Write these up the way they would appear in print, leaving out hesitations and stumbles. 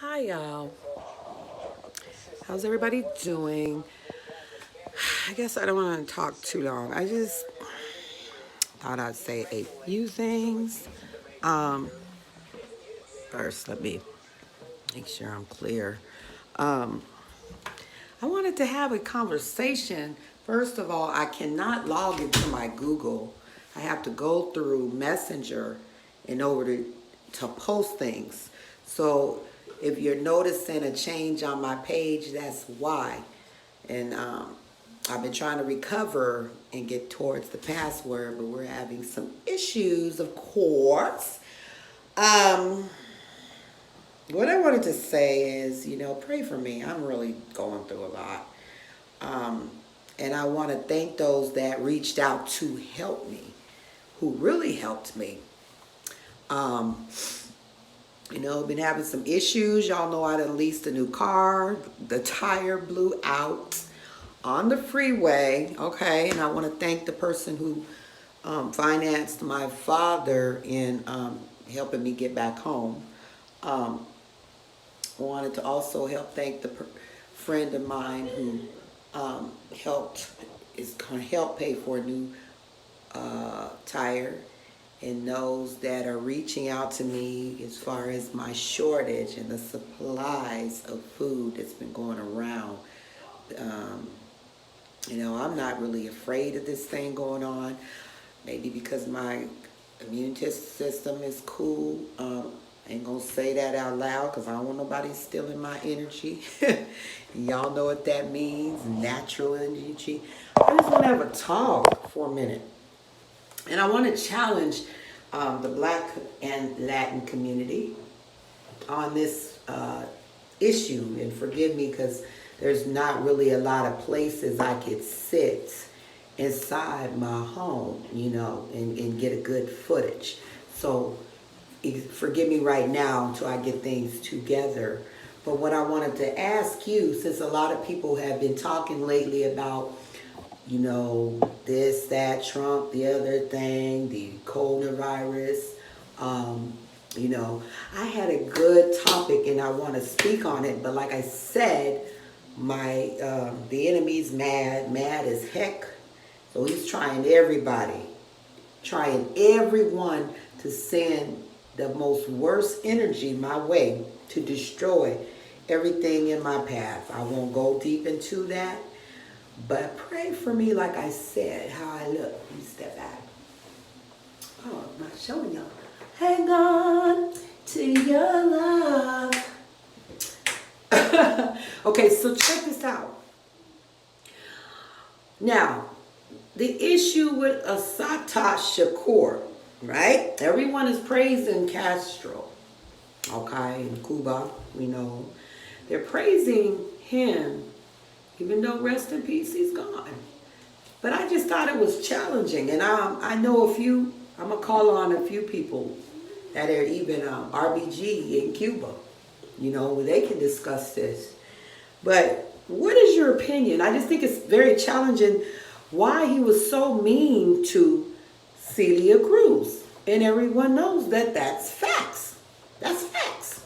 Hi, y'all. How's everybody doing? I guess I don't want to talk too long. I just thought I'd say a few things. Um, First, let me make sure I'm clear. Um, I wanted to have a conversation. First of all, I cannot log into my Google. I have to go through Messenger in order to post things. So if you're noticing a change on my page, that's why. And I've been trying to recover and get towards the password, but we're having some issues, of course. Um, what I wanted to say is, pray for me. I'm really going through a lot. Um, and I want to thank those that reached out to help me, who really helped me. Um, been having some issues. Y'all know I done leased a new car. The tire blew out on the freeway. Okay, and I want to thank the person who financed my father in helping me get back home. Um, I wanted to also thank the friend of mine who helped is going to help pay for a new tire, and those that are reaching out to me as far as my shortage and the supplies of food that's been going around. Um, I'm not really afraid of this thing going on. Maybe because my immune system is cool. I ain't gonna say that out loud because I don't want nobody stealing my energy. Y'all know what that means, natural energy. I just want to have a talk for a minute. And I want to challenge the Black and Latin community on this issue. And forgive me because there's not really a lot of places I could sit inside my home, and get a good footage. So forgive me right now until I get things together. But what I wanted to ask you, since a lot of people have been talking lately about, this, that, Trump, the other thing, the coronavirus, I had a good topic and I want to speak on it. But like I said, the enemy's mad as heck. So he's trying everyone to send the most worst energy my way to destroy everything in my path. I won't go deep into that, but pray for me, like I said, how I look. Let me step back. Oh, I'm not showing y'all. Hang on to your love. Okay, so check this out. Now, the issue with Assata Shakur, right? Everyone is praising Castro, okay, in Cuba, we know. They're praising him, even though rest in peace, he's gone. But I just thought it was challenging. And I know I'm going to call on a few people that are even RBG in Cuba, where they can discuss this. But what is your opinion? I just think it's very challenging why he was so mean to Celia Cruz. And everyone knows that that's facts. That's facts.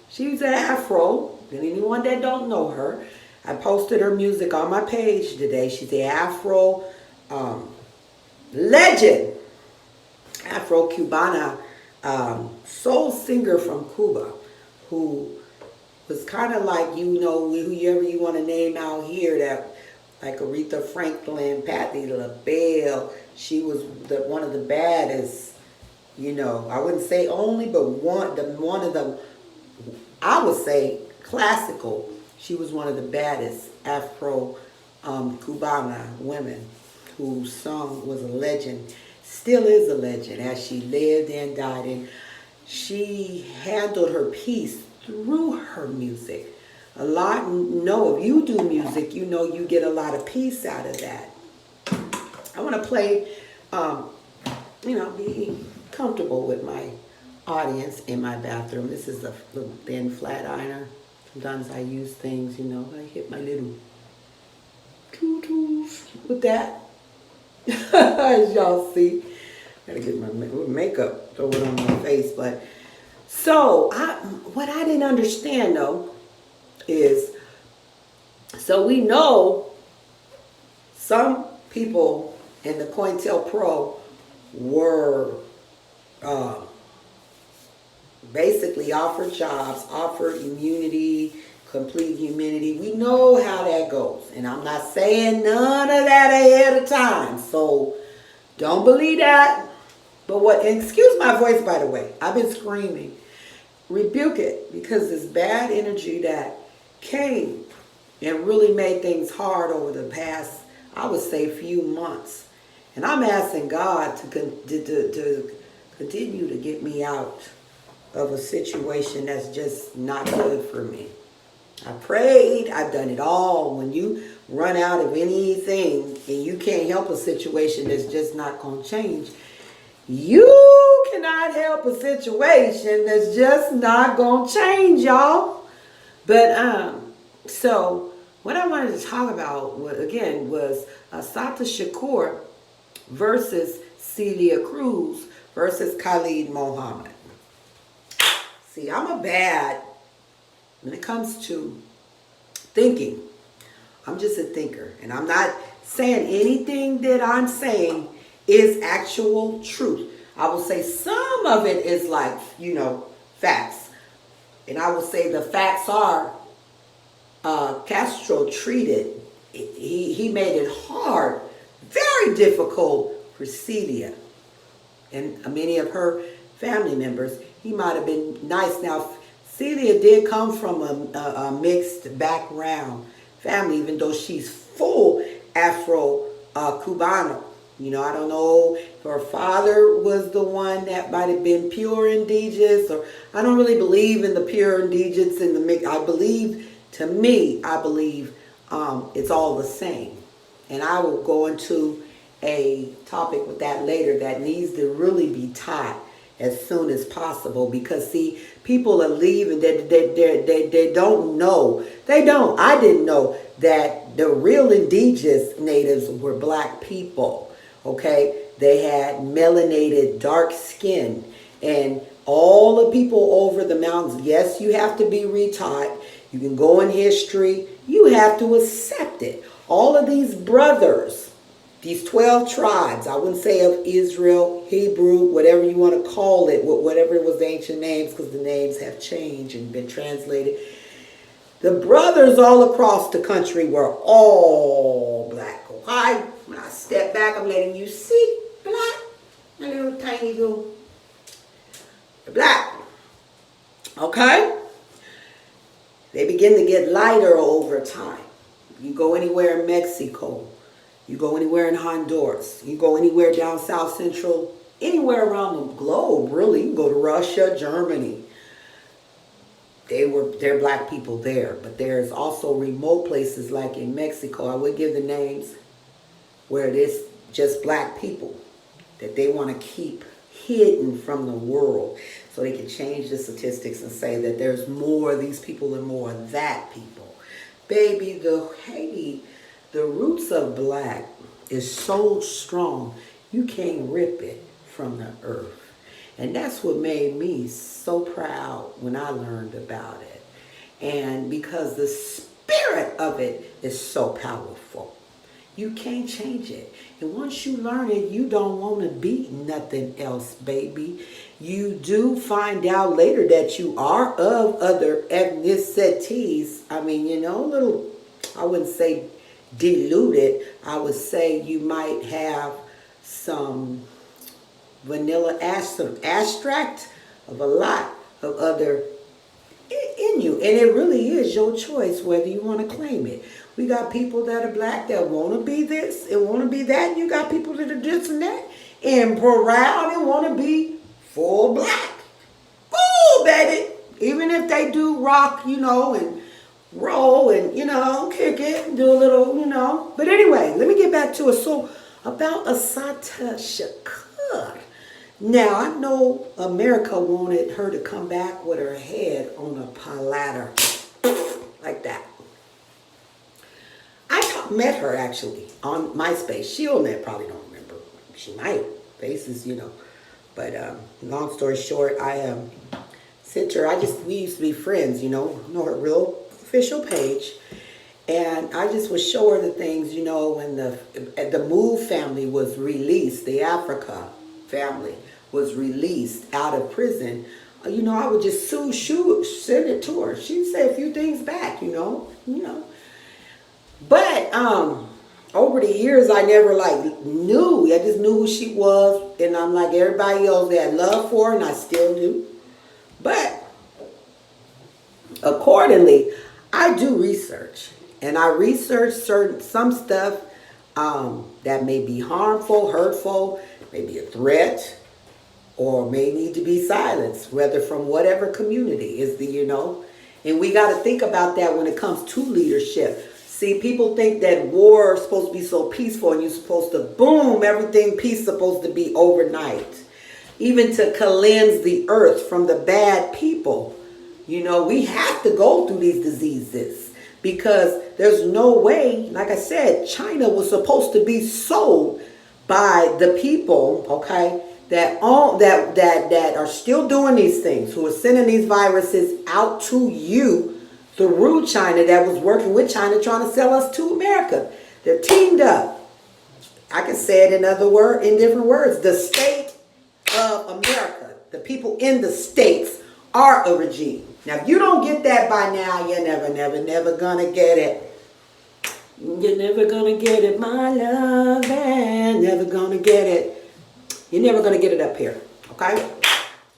She's an Afro. And anyone that don't know her, I posted her music on my page today. She's an Afro legend, Afro-Cubana soul singer from Cuba, who was kind of like, whoever you want to name out here, that like Aretha Franklin, Patti LaBelle. She was one of the baddest, I wouldn't say only, but one of the, I would say classical. She was one of the baddest Afro Cubana women whose song was a legend, still is a legend as she lived and died. And she handled her piece through her music. A lot, if you do music, you get a lot of peace out of that. I want to play, be comfortable with my audience in my bathroom. This is a little thin flat ironer. Sometimes I use things, I hit my little tools with that. As y'all see, gotta get my makeup, throw it on my face. But So what I didn't understand though is, so we know some people in the COINTELPRO were basically offered jobs, offered immunity, complete immunity. We know how that goes. And I'm not saying none of that ahead of time. So don't believe that. But what, and excuse my voice, by the way. I've been screaming. Rebuke it, because this bad energy that came and really made things hard over the past, I would say, few months. And I'm asking God to continue to get me out of a situation that's just not good for me. I prayed, I've done it all. When you run out of anything and you can't help a situation that's just not going to change, you cannot help a situation that's just not going to change, y'all. But, so what I wanted to talk about, again, was Assata Shakur versus Celia Cruz versus Khalid Muhammad. See, I'm a bad, when it comes to thinking, I'm just a thinker. And I'm not saying anything that I'm saying is actual truth. I will say some of it is like, facts. And I will say the facts are Castro treated, he made it hard, very difficult for Celia and many of her family members. He might have been nice. Now, Celia did come from a mixed background family, even though she's full Afro-Cubano. I don't know if her father was the one that might have been pure indigenous, or I don't really believe in the pure indigenous in the mix. I believe it's all the same. And I will go into a topic with that later that needs to really be taught as soon as possible, because see, people are leaving, they don't know. I didn't know that the real indigenous natives were black people. Okay, they had melanated dark skin, and all the people over the mountains, yes, you have to be retaught. You can go in history. You have to accept it. All of these brothers, these 12 tribes, I wouldn't say of Israel, Hebrew, whatever you want to call it, whatever it was the ancient names, because the names have changed and been translated. The brothers all across the country were all black. Okay? When I step back, I'm letting you see black. A little tiny little black. Okay? They begin to get lighter over time. You go anywhere in Mexico. You go anywhere in Honduras. You go anywhere down South Central. Anywhere around the globe, really. You can go to Russia, Germany. They're black people there. But there's also remote places like in Mexico. I would give the names where it is just black people that they want to keep hidden from the world, so they can change the statistics and say that there's more of these people and more of that people. Baby, the roots of black is so strong, you can't rip it from the earth. And that's what made me so proud when I learned about it. And because the spirit of it is so powerful. You can't change it. And once you learn it, you don't want to be nothing else, baby. You do find out later that you are of other ethnicities. I mean, little, I wouldn't say diluted. I would say you might have some vanilla extract of a lot of other in you. And it really is your choice whether you want to claim it. We got people that are black that want to be this and want to be that. And you got people that are this and that and proud and want to be full black. Ooh, baby. Even if they do rock, and roll and, kick it and do a little, But anyway, let me get back to it. So, about Assata Shakur. Now, I know America wanted her to come back with her head on a platter. Like that. Met her actually on MySpace. Probably don't remember. She might. Faces, But long story short, I sent her, we used to be friends, know her real official page. And I just would show her the things, when the Move family was released, the Africa family was released out of prison. I would just send it to her. She'd say a few things back, But over the years, I never knew. I just knew who she was, and I'm like everybody else. They had love for her, and I still do. But accordingly, I do research, and I research some stuff that may be harmful, hurtful, maybe a threat, or may need to be silenced, whether from whatever community is And we got to think about that when it comes to leadership. See, people think that war is supposed to be so peaceful and you're supposed to, boom, everything peace is supposed to be overnight. Even to cleanse the earth from the bad people. We have to go through these diseases because there's no way, like I said, China was supposed to be sold by the people, okay, that are still doing these things, who are sending these viruses out to you through China, that was working with China trying to sell us to America. They're teamed up. I can say it in different words. The state of America, the people in the states are a regime. Now, if you don't get that by now, you're never gonna get it. You're never gonna get it, my love, and never gonna get it. You're never gonna get it up here, okay?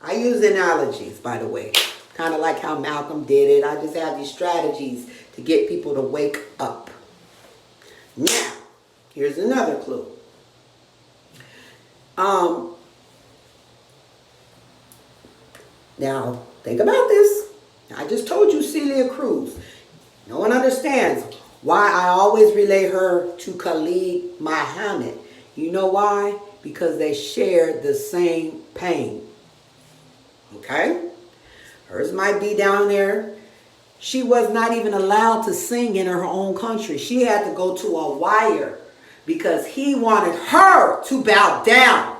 I use analogies, by the way. Kind of like how Malcolm did it. I just have these strategies to get people to wake up. Now, here's another clue. Now, think about this. I just told you Celia Cruz. No one understands why I always relay her to Khalid Muhammad. You know why? Because they shared the same pain. Okay? Hers might be down there. She was not even allowed to sing in her own country. She had to go to a wire because he wanted her to bow down.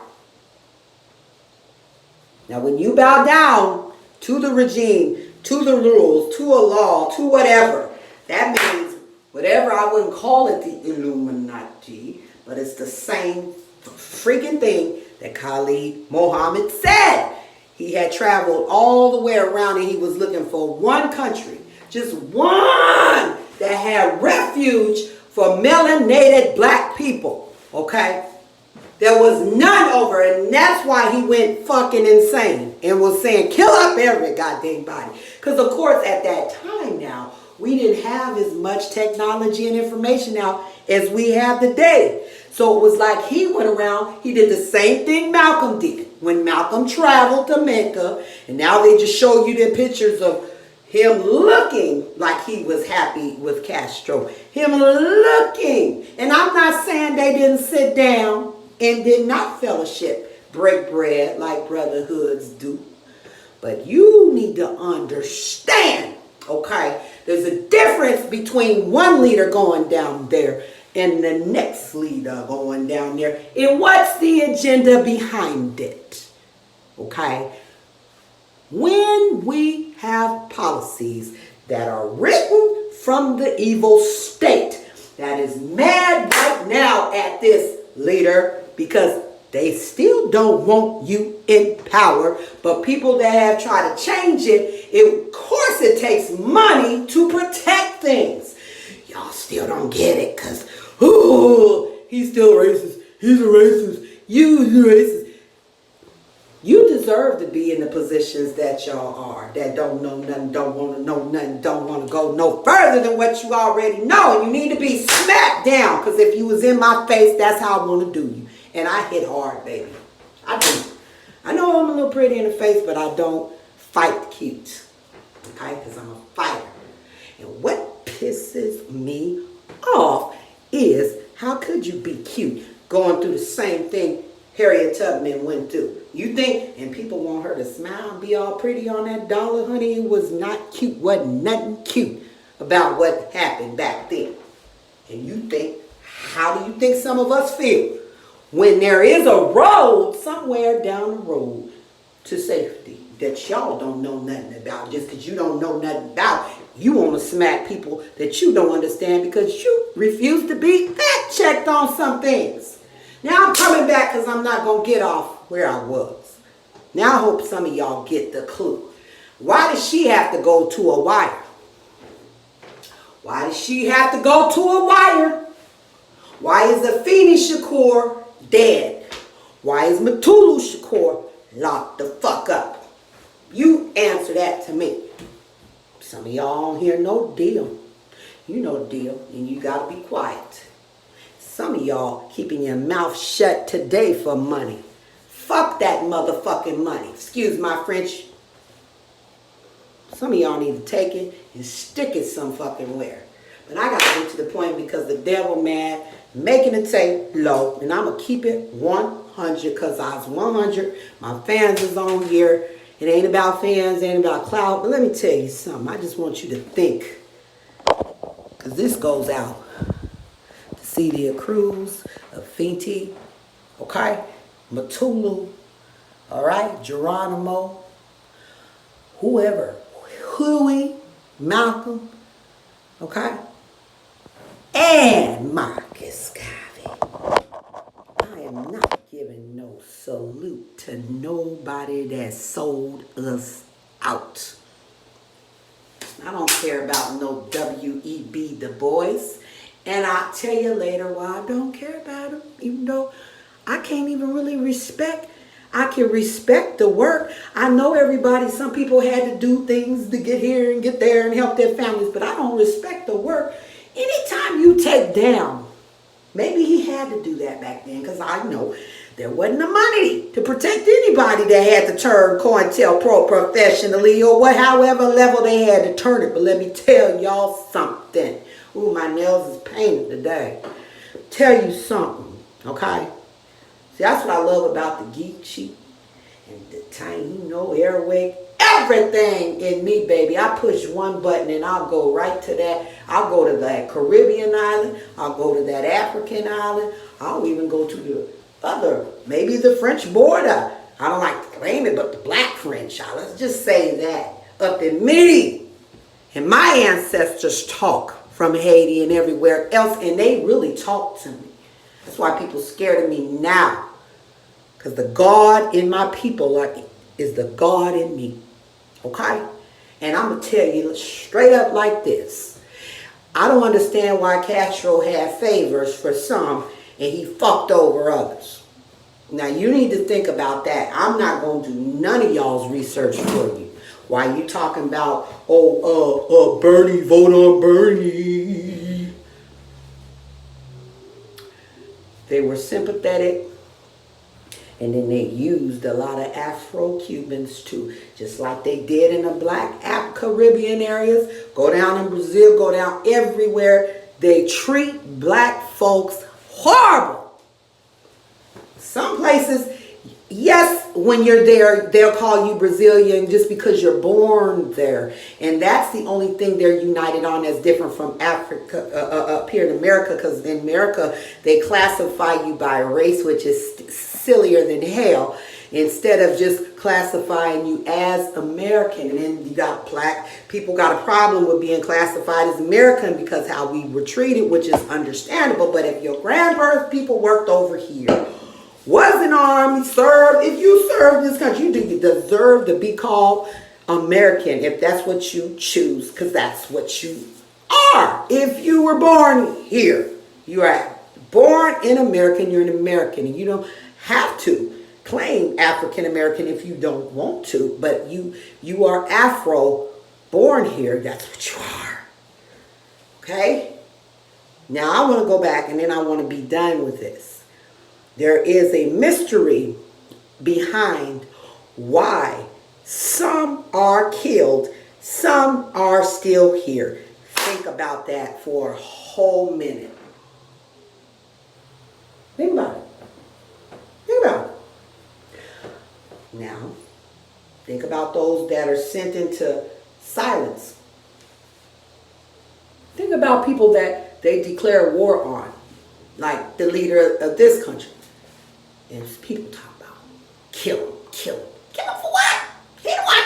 Now, when you bow down to the regime, to the rules, to a law, to whatever, that means whatever, I wouldn't call it the Illuminati, but it's the same freaking thing that Khalid Muhammad said. He had traveled all the way around and he was looking for one country, just one, that had refuge for melanated black people, okay? There was none over, and that's why he went fucking insane and was saying, kill up every goddamn body. Because, of course, at that time now, we didn't have as much technology and information now as we have today. So it was like he went around, he did the same thing Malcolm did. When Malcolm traveled to Mecca, and now they just show you the pictures of him looking like he was happy with Castro. Him looking. And I'm not saying they didn't sit down and did not fellowship, break bread like brotherhoods do. But you need to understand, okay, there's a difference between one leader going down there and the next leader going down there. And what's the agenda behind it? Okay? When we have policies that are written from the evil state that is mad right now at this leader because they still don't want you in power, but people that have tried to change it, of course it takes money to protect things. Y'all still don't get it because, oh, he's still racist. He's a racist. You're racist. You deserve to be in the positions that y'all are, that don't know nothing, don't want to know nothing, don't want to go no further than what you already know. And you need to be smacked down, because if you was in my face, that's how I want to do you. And I hit hard, baby. I do. I know I'm a little pretty in the face, but I don't fight cute. Okay? Because I'm a fighter. And what pisses me off is, how could you be cute going through the same thing Harriet Tubman went through? You think, and people want her to smile and be all pretty on that dollar, honey. It was not cute. Wasn't nothing cute about what happened back then. And you think, how do you think some of us feel when there is a road somewhere down the road to safety? that y'all don't know nothing about. Just because you don't know nothing about, you want to smack people that you don't understand because you refuse to be fact checked on some things. Now I'm coming back because I'm not going to get off where I was. Now I hope some of y'all get the clue. Why does she have to go to a wire? Why does she have to go to a wire? Why is Afeni Shakur dead? Why is Mutulu Shakur locked the fuck up? You answer that to me. Some of y'all don't hear no deal. You know the deal, and you gotta be quiet. Some of y'all keeping your mouth shut today for money. Fuck that motherfucking money. Excuse my French. Some of y'all need to take it and stick it some fucking where. But I gotta get to the point because the devil mad, making the tape low, and I'm gonna keep it 100 because I was 100. My fans is on here. It ain't about fans, it ain't about clout. But let me tell you something. I just want you to think. Because this goes out to Celia Cruz, Afeni, okay? Mutulu, all right? Geronimo, whoever. Huey, Malcolm, okay? And Marcus Garvey. I am not giving no salute to nobody that sold us out. I don't care about no W.E.B. Du Bois. And I'll tell you later why I don't care about him, even though I can't even really respect. I can respect the work. I know everybody, some people had to do things to get here and get there and help their families, but I don't respect the work. Anytime you take down, maybe he had to do that back then because I know there wasn't the money to protect anybody that had to turn COINTELPRO professionally or however level they had to turn it. But let me tell y'all something. Ooh, my nails is painted today. Tell you something, okay? See, that's what I love about the Geek Sheet and the Taino Airway. Everything in me, baby. I push one button and I'll go right to that. I'll go to that Caribbean island. I'll go to that African island. I'll even go to the other, maybe the French border. I don't like to claim it, but the black French. Let's just say that. Up in me. And my ancestors talk from Haiti and everywhere else, and they really talk to me. That's why people scared of me now. Because the God in my people is the God in me. Okay? And I'm going to tell you straight up like this. I don't understand why Castro had favors for some and he fucked over others. Now you need to think about that. I'm not going to do none of y'all's research for you. Why you talking about, Bernie, vote on Bernie. They were sympathetic. And then they used a lot of Afro-Cubans too. Just like they did in the black Caribbean areas. Go down in Brazil, go down everywhere. They treat black folks horrible. Some places, yes, when you're there, they'll call you Brazilian just because you're born there. And that's the only thing they're united on that's different from Africa, up here in America. Because in America, they classify you by race, which is sillier than hell, instead of just classifying you as American. And then you got black people got a problem with being classified as American because how we were treated, which is understandable. But if your grandparents people worked over here, was in the army, served, if you served this country, you deserve to be called American if that's what you choose, because that's what you are. If you were born here, you are born in America, you're an American, and you don't have to claim African American if you don't want to, but you are Afro, born here, that's what you are. Okay? Now I want to go back and then I want to be done with this. There is a mystery behind why some are killed, some are still here. Think about that for a whole minute. Think about it. Think about it. Now, think about those that are sent into silence. Think about people that they declare war on, like the leader of this country. And people talk about kill him, kill him. Kill him for what? He don't want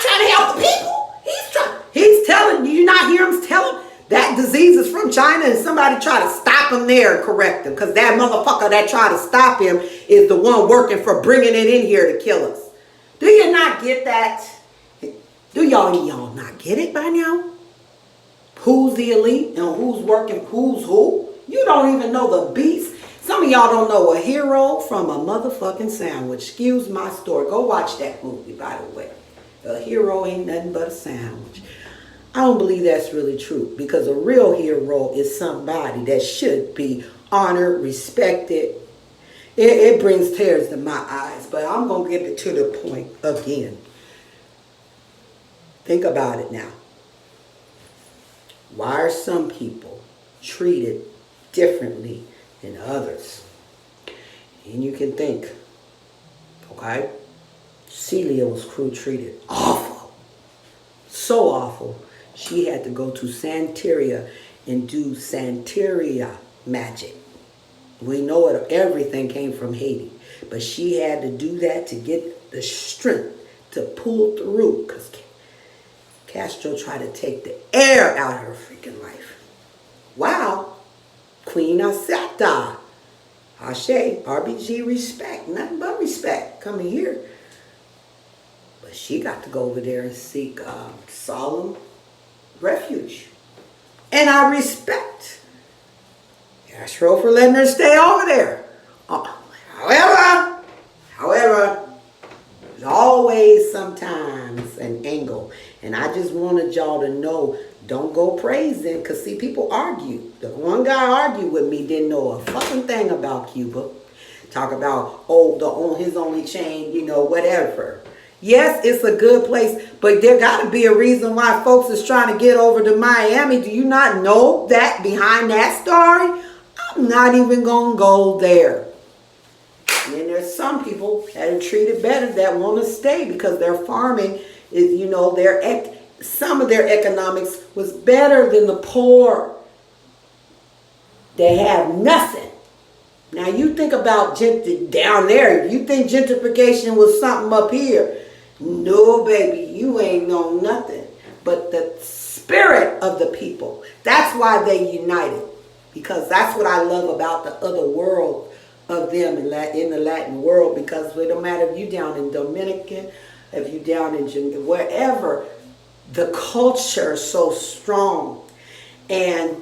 that disease is from China and somebody try to stop him there and correct him. Because that motherfucker that tried to stop him is the one working for bringing it in here to kill us. Do you not get that? Do y'all not get it by now? Who's the elite and who's working, who's who? You don't even know the beast. Some of y'all don't know a hero from a motherfucking sandwich. Excuse my story. Go watch that movie, by the way. A hero ain't nothing but a sandwich. I don't believe that's really true, because a real hero is somebody that should be honored, respected. It brings tears to my eyes, but I'm going to get it to the point again. Think about it now. Why are some people treated differently than others? And you can think, okay, Celia was treated awful. So awful. She had to go to Santeria and do Santeria magic. We know it, everything came from Haiti. But she had to do that to get the strength to pull through, because Castro tried to take the air out of her freaking life. Wow. Queen Asata. Ashe, RBG, respect. Nothing but respect coming here. But she got to go over there and seek solemn refuge. And I respect Castro for letting her stay over there. However, there's always sometimes an angle. And I just wanted y'all to know, don't go praising, because see, people argue. The one guy argued with me, didn't know a fucking thing about Cuba. Talk about, his only chain, whatever. Yes, it's a good place, but there got to be a reason why folks is trying to get over to Miami. Do you not know that behind that story? I'm not even going to go there. And then there's some people that are treated better that want to stay because their farming is, some of their economics was better than the poor. They have nothing. Now you think about down there. You think gentrification was something up here. No, baby, you ain't know nothing. But the spirit of the people, that's why they united. Because that's what I love about the other world of them in the Latin world. Because it don't matter if you down in Dominican, if you down in wherever, the culture is so strong. And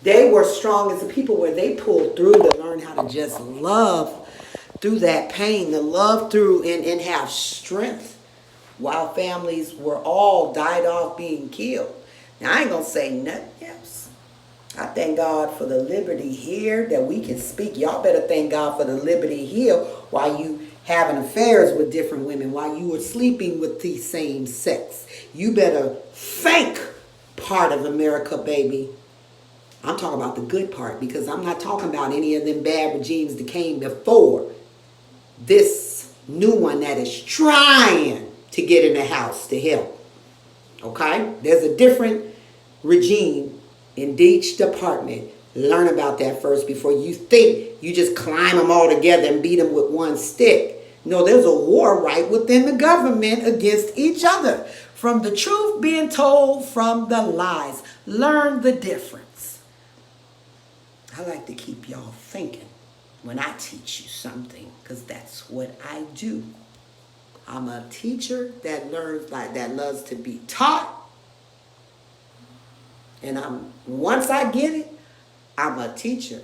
they were strong as a people where they pulled through to learn how to just love through that pain, to love through and have strength. While families were all died off being killed. Now, I ain't going to say nothing else. I thank God for the liberty here that we can speak. Y'all better thank God for the liberty here while you having affairs with different women, while you were sleeping with the same sex. You better thank part of America, baby. I'm talking about the good part, because I'm not talking about any of them bad regimes that came before this new one that is trying to get in the house to help. Okay? There's a different regime in each department. Learn about that first before you think you just climb them all together and beat them with one stick. No, there's a war right within the government against each other. From the truth being told from the lies. Learn the difference. I like to keep y'all thinking when I teach you something, because that's what I do. I'm a teacher that loves to be taught. And once I get it, I'm a teacher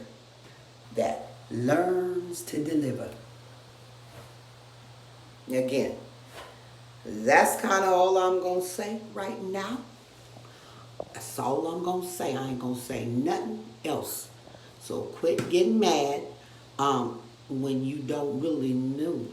that learns to deliver. Again, that's kind of all I'm going to say right now. That's all I'm going to say. I ain't going to say nothing else. So quit getting mad when you don't really know.